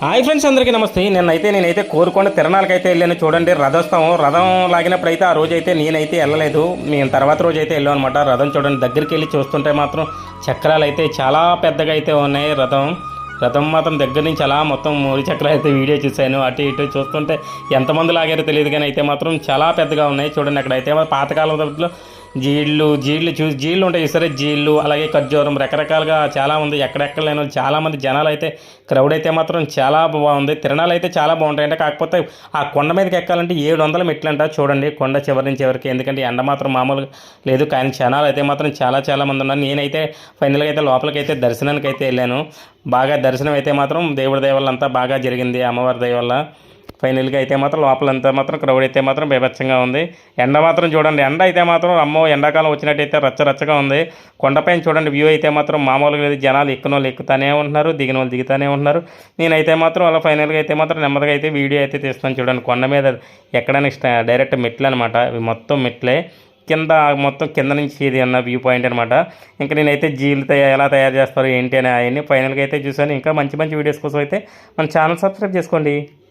Hi friends, అందరికీ నమస్తే. నేనైతే కోరుకొండ తిరణాలకైతే వెళ్ళాను. చూడండి, రథం లాగినప్పుడు అయితే ఆ రోజు అయితే నేనైతే వెళ్ళలేదు. నేను తర్వాత రోజు అయితే వెళ్ళాను అనమాట. రథం చూడండి, దగ్గరికి వెళ్ళి చూస్తుంటే మాత్రం చక్రాలు అయితే చాలా పెద్దగా అయితే ఉన్నాయి. రథం మాత్రం దగ్గర నుంచి అలా మొత్తం 3 చక్రాలు అయితే వీడియో చూశాను. అటు ఇటు చూస్తుంటే ఎంతమంది లాగారో తెలియదు, కానీ అయితే మాత్రం చాలా పెద్దగా ఉన్నాయి. చూడండి, అక్కడైతే పాతకాలంలో జీళ్ళు ఉంటాయి సరే, జీళ్ళు అలాగే ఖర్జూరం రకరకాలుగా చాలా ఉంది. ఎక్కడెక్కడ లేని చాలామంది జనాలు అయితే క్రౌడ్ అయితే మాత్రం చాలా బాగుంది. తిరణాలు అయితే చాలా బాగుంటాయంటే, కాకపోతే ఆ కొండ మీదకి ఎక్కాలంటే 700 మెట్లు అంట. చూడండి, కొండ చివరి నుంచి ఎవరికి, ఎందుకంటే ఎండ మాత్రం మామూలుగా లేదు, కానీ జనాలు అయితే మాత్రం చాలా మంది ఉన్నారు. నేనైతే ఫైనల్గా అయితే లోపలికి అయితే దర్శనానికి అయితే వెళ్ళాను. బాగా దర్శనం అయితే మాత్రం దేవుడి దయ వల్ల అంతా బాగా జరిగింది, అమ్మవారి దయ వల్ల. ఫైనల్గా అయితే మాత్రం లోపలంతా మాత్రం క్రౌడ్ అయితే మాత్రం బీభత్సంగా ఉంది. ఎండ మాత్రం చూడండి, ఎండ అయితే మాత్రం అమ్మో ఎండాకాలం వచ్చినట్టయితే రచ్చరచ్చగా ఉంది. కొండపైన చూడండి, వ్యూ అయితే మాత్రం మామూలుగా లేదు. జనాలు ఎక్కిన వాళ్ళు ఎక్కుతానే ఉంటున్నారు, దిగిన వాళ్ళు దిగుతానే ఉంటున్నారు. నేనైతే మాత్రం అలా ఫైనల్గా అయితే మాత్రం నెమ్మదిగా అయితే వీడియో అయితే తీస్తాను. చూడండి, కొండ మీద ఎక్కడానికి డైరెక్ట్ మెట్లు అనమాట. ఇవి మొత్తం మెట్లే. మొత్తం కింద నుంచి ఇది అన్న వ్యూ పాయింట్ అనమాట. ఇంకా నేనైతే జీలు ఎలా తయారు చేస్తారో ఏంటి అని అవన్నీ ఫైనల్గా అయితే చూసాను. ఇంకా మంచి వీడియోస్ కోసం అయితే మన ఛానల్ సబ్స్క్రైబ్ చేసుకోండి.